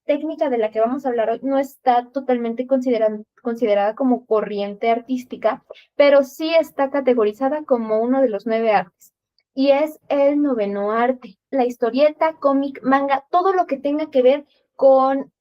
técnica de la que vamos a hablar hoy no está totalmente considerada como corriente artística, pero sí está categorizada como uno de los 9 artes. Y es el noveno arte, la historieta, cómic, manga, todo lo que tenga que ver con,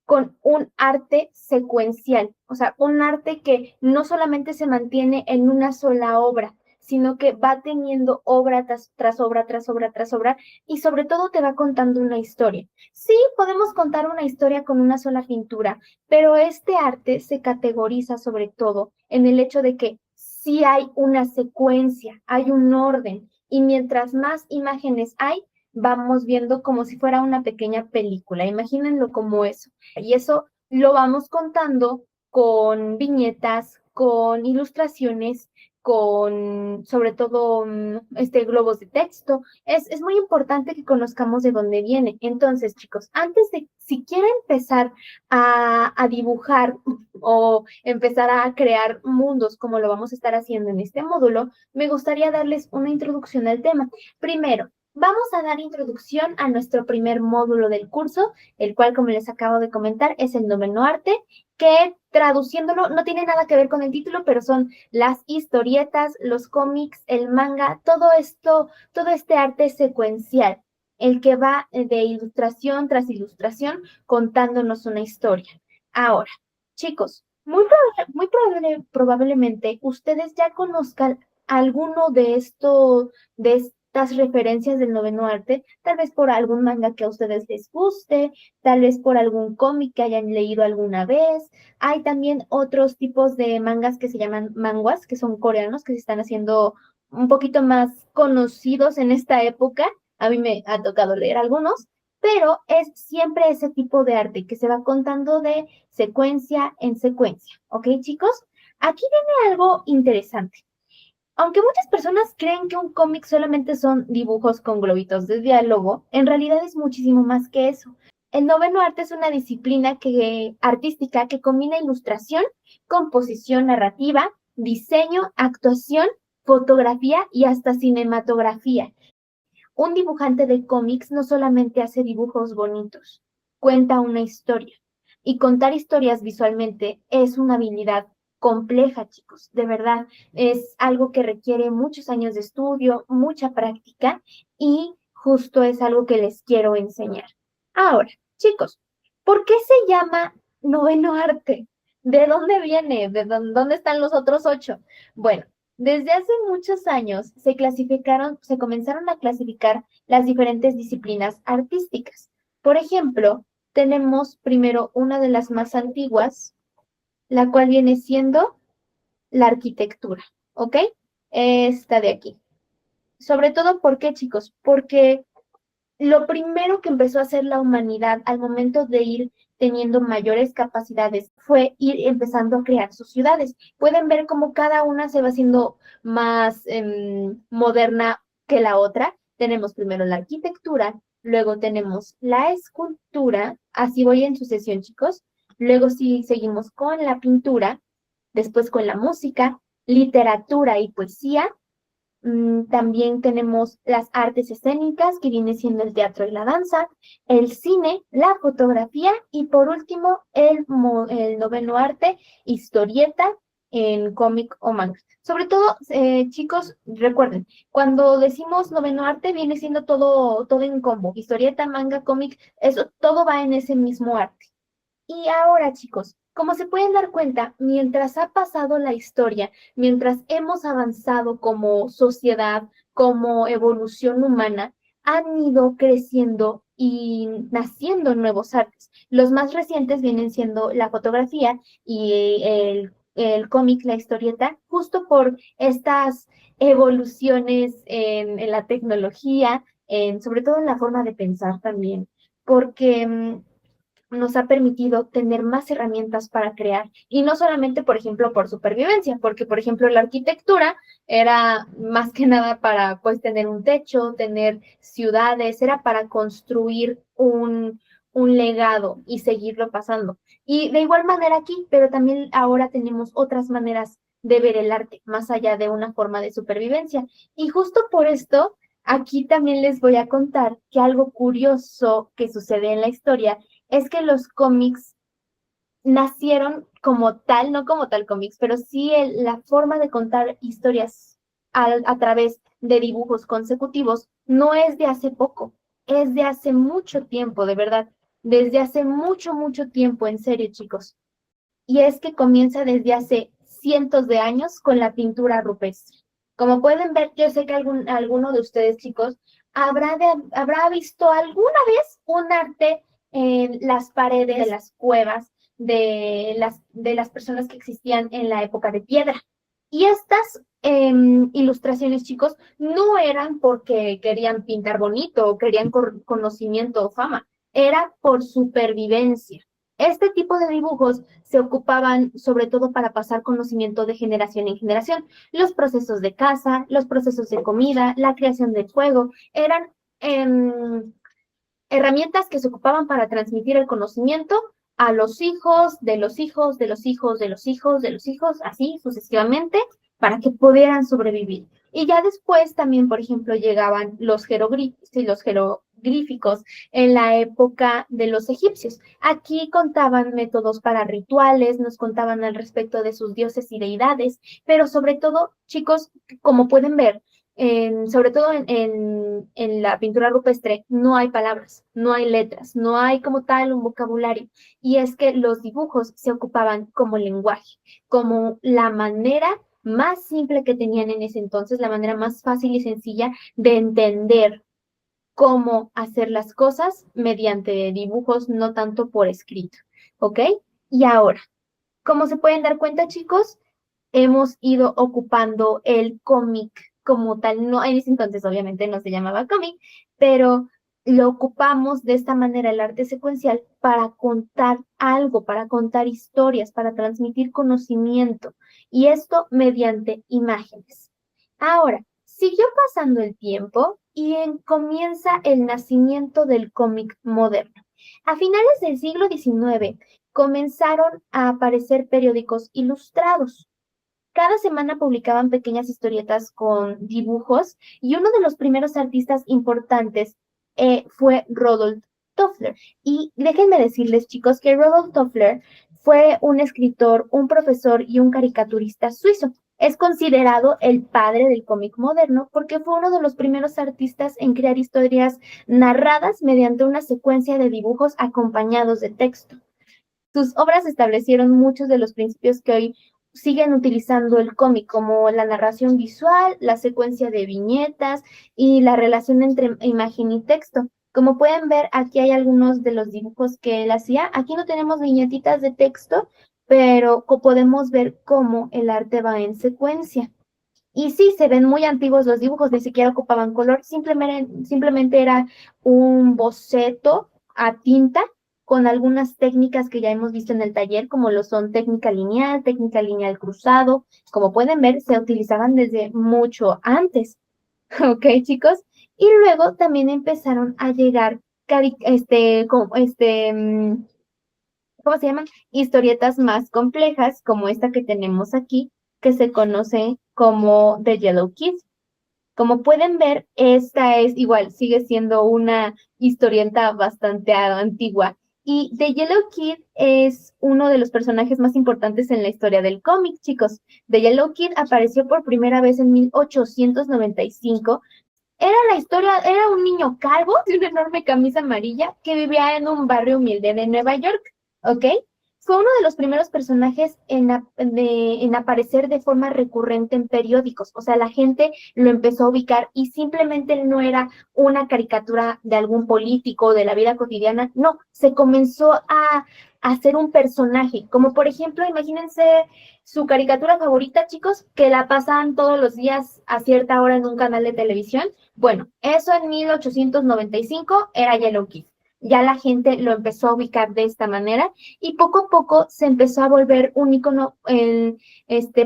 con un arte secuencial, o sea, un arte que no solamente se mantiene en una sola obra, sino que va teniendo obra tras obra, tras obra, tras obra, y sobre todo te va contando una historia. Sí, podemos contar una historia con una sola pintura, pero este arte se categoriza sobre todo en el hecho de que sí hay una secuencia, hay un orden, y mientras más imágenes hay, vamos viendo como si fuera una pequeña película. Imagínenlo como eso. Y eso lo vamos contando con viñetas, con ilustraciones, con sobre todo globos de texto. Es muy importante que conozcamos de dónde viene. Entonces, chicos, antes de, si quieren empezar a dibujar o empezar a crear mundos como lo vamos a estar haciendo en este módulo, me gustaría darles una introducción al tema. Primero, vamos a dar introducción a nuestro primer módulo del curso, el cual, como les acabo de comentar, es el noveno arte, que traduciéndolo no tiene nada que ver con el título, pero son las historietas, los cómics, el manga, todo esto, todo este arte secuencial, el que va de ilustración tras ilustración contándonos una historia. Ahora, chicos, probablemente ustedes ya conozcan alguno de estos, de estas referencias del noveno arte, tal vez por algún manga que a ustedes les guste, tal vez por algún cómic que hayan leído alguna vez. Hay también otros tipos de mangas que se llaman manhwas, que son coreanos, que se están haciendo un poquito más conocidos en esta época. A mí me ha tocado leer algunos, pero es siempre ese tipo de arte que se va contando de secuencia en secuencia. ¿Ok, chicos? Aquí viene algo interesante. Aunque muchas personas creen que un cómic solamente son dibujos con globitos de diálogo, en realidad es muchísimo más que eso. El noveno arte es una disciplina artística que combina ilustración, composición narrativa, diseño, actuación, fotografía y hasta cinematografía. Un dibujante de cómics no solamente hace dibujos bonitos, cuenta una historia. Y contar historias visualmente es una habilidad compleja, chicos. De verdad, es algo que requiere muchos años de estudio, mucha práctica y justo es algo que les quiero enseñar. Ahora, chicos, ¿por qué se llama noveno arte? ¿De dónde viene? ¿Dónde están los otros 8? Bueno, desde hace muchos años se comenzaron a clasificar las diferentes disciplinas artísticas. Por ejemplo, tenemos primero una de las más antiguas, la cual viene siendo la arquitectura, ¿ok? Esta de aquí. Sobre todo, ¿por qué, chicos? Porque lo primero que empezó a hacer la humanidad al momento de ir teniendo mayores capacidades fue ir empezando a crear sus ciudades. Pueden ver cómo cada una se va haciendo más moderna que la otra. Tenemos primero la arquitectura, luego tenemos la escultura, así voy en sucesión, chicos. Luego sí seguimos con la pintura, después con la música, literatura y poesía. También tenemos las artes escénicas, que viene siendo el teatro y la danza, el cine, la fotografía y por último el noveno arte, historieta en cómic o manga. Sobre todo, chicos, recuerden, cuando decimos noveno arte viene siendo todo en combo, historieta, manga, cómic, eso todo va en ese mismo arte. Y ahora, chicos, como se pueden dar cuenta, mientras ha pasado la historia, mientras hemos avanzado como sociedad, como evolución humana, han ido creciendo y naciendo nuevos artes. Los más recientes vienen siendo la fotografía y el cómic, la historieta, justo por estas evoluciones en la tecnología, sobre todo en la forma de pensar también, porque nos ha permitido tener más herramientas para crear. Y no solamente, por ejemplo, por supervivencia, porque, por ejemplo, la arquitectura era más que nada para, pues, tener un techo, tener ciudades, era para construir un legado y seguirlo pasando. Y de igual manera aquí, pero también ahora tenemos otras maneras de ver el arte, más allá de una forma de supervivencia. Y justo por esto Aquí también les voy a contar que algo curioso que sucede en la historia es que los cómics nacieron como tal, no como tal cómics, pero sí la forma de contar historias a través de dibujos consecutivos no es de hace poco, es de hace mucho tiempo, de verdad, desde hace mucho, mucho tiempo, en serio, chicos. Y es que comienza desde hace cientos de años con la pintura rupestre. Como pueden ver, yo sé que alguno de ustedes, chicos, habrá visto alguna vez un arte en las paredes de las cuevas de las personas que existían en la época de piedra. Y estas ilustraciones, chicos, no eran porque querían pintar bonito o querían conocimiento o fama, era por supervivencia. Este tipo de dibujos se ocupaban sobre todo para pasar conocimiento de generación en generación. Los procesos de caza, los procesos de comida, la creación del fuego, eran herramientas que se ocupaban para transmitir el conocimiento a los hijos, de los hijos, de los hijos, de los hijos, de los hijos, así sucesivamente, para que pudieran sobrevivir. Y ya después también, por ejemplo, llegaban los jeroglíficos en la época de los egipcios. Aquí contaban métodos para rituales, nos contaban al respecto de sus dioses y deidades, pero sobre todo, chicos, como pueden ver, sobre todo en la pintura rupestre, no hay palabras, no hay letras, no hay como tal un vocabulario. Y es que los dibujos se ocupaban como lenguaje, como la manera más simple que tenían en ese entonces, la manera más fácil y sencilla de entender cómo hacer las cosas mediante dibujos, no tanto por escrito. ¿Ok? Y ahora, como se pueden dar cuenta, chicos, hemos ido ocupando el cómic como tal. No, en ese entonces obviamente no se llamaba cómic, pero lo ocupamos de esta manera, el arte secuencial, para contar algo, para contar historias, para transmitir conocimiento, y esto mediante imágenes. Ahora, siguió pasando el tiempo y comienza el nacimiento del cómic moderno. A finales del siglo XIX comenzaron a aparecer periódicos ilustrados. Cada semana publicaban pequeñas historietas con dibujos y uno de los primeros artistas importantes fue Rodolph Toffler. Y déjenme decirles, chicos, que Rodolph Toffler fue un escritor, un profesor y un caricaturista suizo. Es considerado el padre del cómic moderno porque fue uno de los primeros artistas en crear historias narradas mediante una secuencia de dibujos acompañados de texto. Sus obras establecieron muchos de los principios que hoy siguen utilizando el cómic, como la narración visual, la secuencia de viñetas y la relación entre imagen y texto. Como pueden ver, aquí hay algunos de los dibujos que él hacía. Aquí no tenemos viñetitas de texto, pero podemos ver cómo el arte va en secuencia. Y sí, se ven muy antiguos los dibujos, ni siquiera ocupaban color, simplemente era un boceto a tinta con algunas técnicas que ya hemos visto en el taller, como lo son técnica lineal cruzado. Como pueden ver, se utilizaban desde mucho antes. ¿Ok, chicos? Y luego también empezaron a llegar ¿cómo se llaman? Historietas más complejas, como esta que tenemos aquí, que se conoce como The Yellow Kid. Como pueden ver, esta es igual, sigue siendo una historieta bastante antigua. Y The Yellow Kid es uno de los personajes más importantes en la historia del cómic, chicos. The Yellow Kid apareció por primera vez en 1895. Era un niño calvo de una enorme camisa amarilla que vivía en un barrio humilde de Nueva York, ¿ok? Fue uno de los primeros personajes en aparecer de forma recurrente en periódicos. O sea, la gente lo empezó a ubicar y simplemente no era una caricatura de algún político de la vida cotidiana. No, se comenzó a hacer un personaje. Como por ejemplo, imagínense su caricatura favorita, chicos, que la pasan todos los días a cierta hora en un canal de televisión. Bueno, eso en 1895 era Yellow Kid. Ya la gente lo empezó a ubicar de esta manera y poco a poco se empezó a volver un icono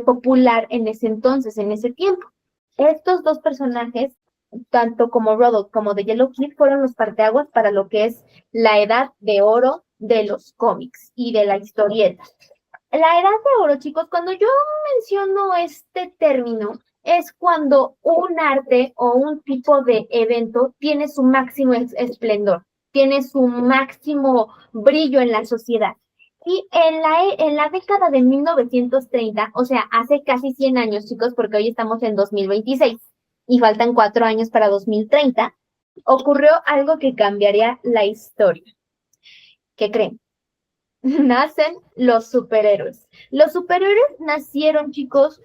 popular en ese entonces, en ese tiempo. Estos dos personajes, tanto como Rodolph como The Yellow Kid, fueron los parteaguas para lo que es la edad de oro de los cómics y de la historieta. La edad de oro, chicos, cuando yo menciono este término, es cuando un arte o un tipo de evento tiene su máximo esplendor, tiene su máximo brillo en la sociedad. Y en la década de 1930, o sea, hace casi 100 años, chicos, porque hoy estamos en 2026 y faltan 4 años para 2030, ocurrió algo que cambiaría la historia. ¿Qué creen? Nacen los superhéroes. Los superhéroes nacieron, chicos,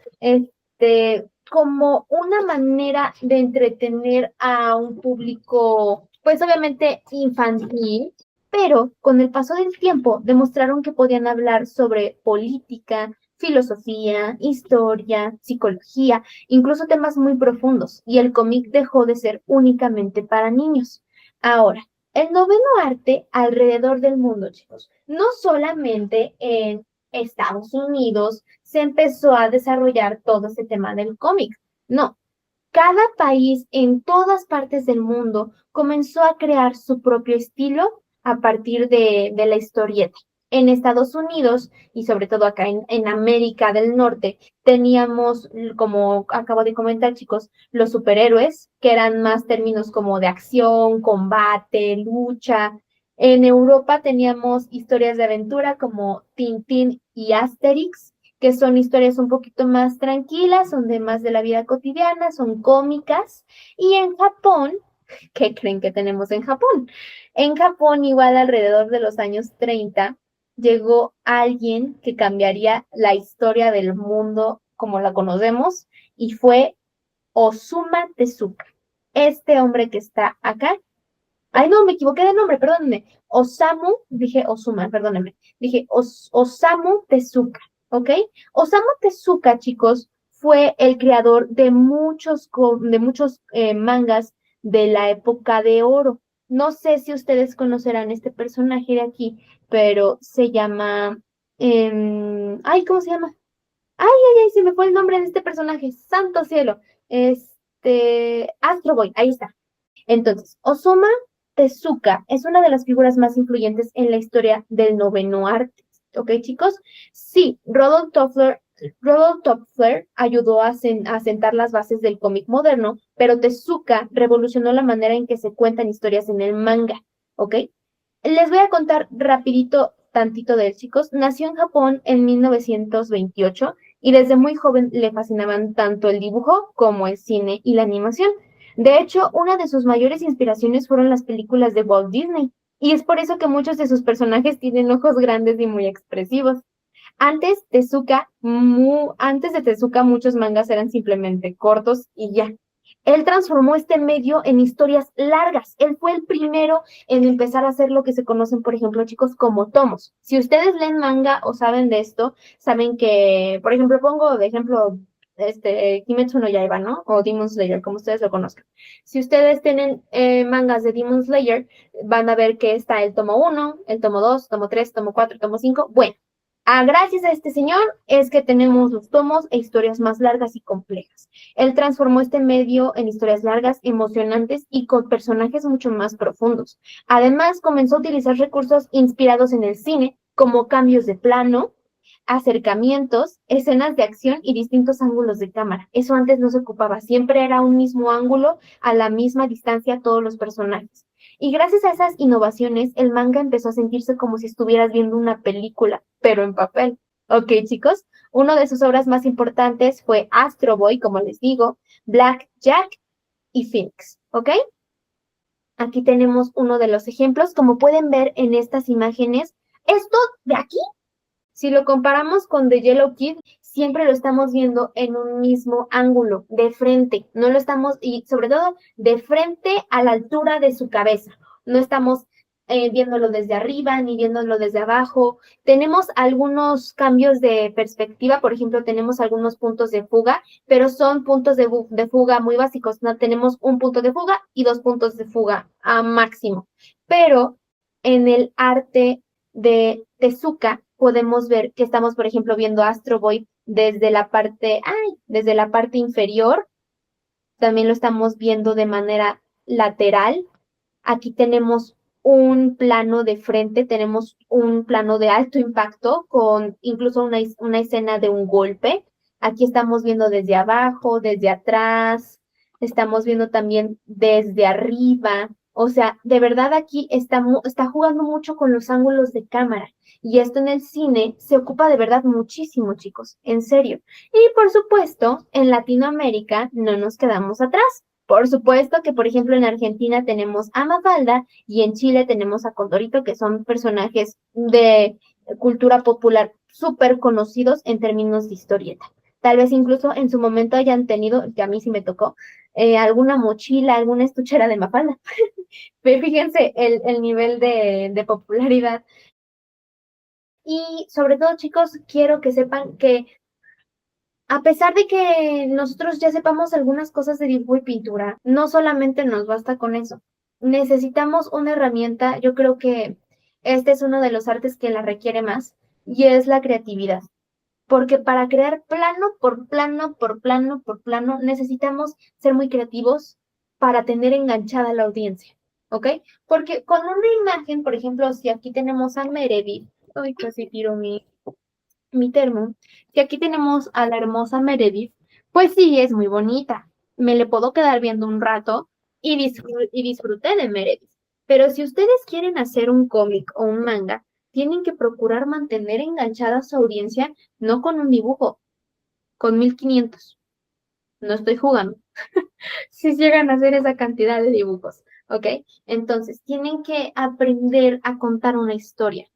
como una manera de entretener a un público, pues obviamente infantil, pero con el paso del tiempo demostraron que podían hablar sobre política, filosofía, historia, psicología, incluso temas muy profundos, y el cómic dejó de ser únicamente para niños. Ahora, el noveno arte alrededor del mundo, chicos, no solamente en Estados Unidos se empezó a desarrollar todo este tema del cómic, no, cada país en todas partes del mundo comenzó a crear su propio estilo a partir de la historieta. En Estados Unidos y sobre todo acá en América del Norte teníamos, como acabo de comentar, chicos, los superhéroes, que eran más términos como de acción, combate, lucha. En Europa teníamos historias de aventura como Tintín y Asterix, que son historias un poquito más tranquilas, son de más de la vida cotidiana, son cómicas. Y en Japón, ¿qué creen que tenemos en Japón? En Japón, igual alrededor de los años 30, llegó alguien que cambiaría la historia del mundo como la conocemos y fue Osuma Tezuka. Este hombre que está acá. Ay, no, me equivoqué de nombre, perdónenme. Osamu, dije Osuma, perdónenme. Dije Osamu Tezuka, ¿ok? Osamu Tezuka, chicos, fue el creador de muchos mangas de la época de oro. No sé si ustedes conocerán este personaje de aquí, pero se llama... ay, ¿cómo se llama? Ay, ay, ay, se me fue el nombre de este personaje. Santo cielo. Astro Boy, ahí está. Entonces, Osamu Tezuka es una de las figuras más influyentes en la historia del noveno arte. ¿Ok, chicos? Sí, Rodolph Toffler ayudó a sentar las bases del cómic moderno, pero Tezuka revolucionó la manera en que se cuentan historias en el manga. ¿Ok? Les voy a contar rapidito tantito de él, chicos. Nació en Japón en 1928 y desde muy joven le fascinaban tanto el dibujo como el cine y la animación. De hecho, una de sus mayores inspiraciones fueron las películas de Walt Disney, y es por eso que muchos de sus personajes tienen ojos grandes y muy expresivos. Antes de Tezuka, muchos mangas eran simplemente cortos y ya. Él transformó este medio en historias largas. Él fue el primero en empezar a hacer lo que se conocen, por ejemplo, chicos, como tomos. Si ustedes leen manga o saben de esto, saben que, por ejemplo, pongo de ejemplo Kimetsu no Yaiba, ¿no? O Demon Slayer, como ustedes lo conozcan. Si ustedes tienen mangas de Demon Slayer, van a ver que está el tomo 1, el tomo 2, tomo 3, tomo 4, tomo 5. Bueno, gracias a este señor es que tenemos los tomos e historias más largas y complejas. Él transformó este medio en historias largas, emocionantes y con personajes mucho más profundos. Además, comenzó a utilizar recursos inspirados en el cine, como cambios de plano, acercamientos, escenas de acción y distintos ángulos de cámara. Eso antes no se ocupaba, siempre era un mismo ángulo, a la misma distancia todos los personajes. Y gracias a esas innovaciones, el manga empezó a sentirse como si estuvieras viendo una película, pero en papel. Ok, chicos, uno de sus obras más importantes fue Astro Boy, como les digo, Black Jack y Phoenix, ¿ok? Aquí tenemos uno de los ejemplos. Como pueden ver en estas imágenes, esto de aquí, si lo comparamos con The Yellow Kid, siempre lo estamos viendo en un mismo ángulo, de frente. No lo estamos, y sobre todo, de frente a la altura de su cabeza. No estamos viéndolo desde arriba ni viéndolo desde abajo. Tenemos algunos cambios de perspectiva, por ejemplo, tenemos algunos puntos de fuga, pero son puntos de fuga muy básicos. No tenemos un punto de fuga y dos puntos de fuga a máximo. Pero en el arte de Tezuka podemos ver que estamos, por ejemplo, viendo Astro Boy desde la parte inferior. También lo estamos viendo de manera lateral. Aquí tenemos un plano de frente, tenemos un plano de alto impacto con incluso una escena de un golpe. Aquí estamos viendo desde abajo, desde atrás, estamos viendo también desde arriba. O sea, de verdad aquí está jugando mucho con los ángulos de cámara. Y esto en el cine se ocupa de verdad muchísimo, chicos, en serio. Y por supuesto, en Latinoamérica no nos quedamos atrás. Por supuesto que, por ejemplo, en Argentina tenemos a Mafalda y en Chile tenemos a Condorito, que son personajes de cultura popular súper conocidos en términos de historieta. Tal vez incluso en su momento hayan tenido, que a mí sí me tocó, alguna mochila, alguna estuchera de Mafalda. Fíjense el nivel de popularidad. Y sobre todo, chicos, quiero que sepan que a pesar de que nosotros ya sepamos algunas cosas de dibujo y pintura, no solamente nos basta con eso. Necesitamos una herramienta, yo creo que este es uno de los artes que la requiere más, y es la creatividad. Porque para crear plano por plano, por plano, por plano, necesitamos ser muy creativos para tener enganchada a la audiencia, ¿ok? Porque con una imagen, por ejemplo, si aquí tenemos a Meredith, ay, casi tiro mi termo, que aquí tenemos a la hermosa Meredith, pues sí, es muy bonita. Me le puedo quedar viendo un rato y disfruté de Meredith. Pero si ustedes quieren hacer un cómic o un manga, tienen que procurar mantener enganchada a su audiencia, no con un dibujo, con 1500. No estoy jugando. Si llegan a hacer esa cantidad de dibujos, ¿ok? Entonces, tienen que aprender a contar una historia.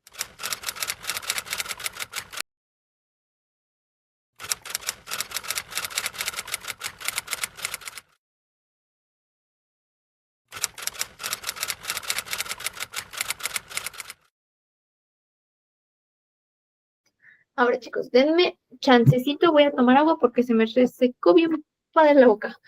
Ahora, chicos, denme chancecito, voy a tomar agua porque se me secó bien padre la boca.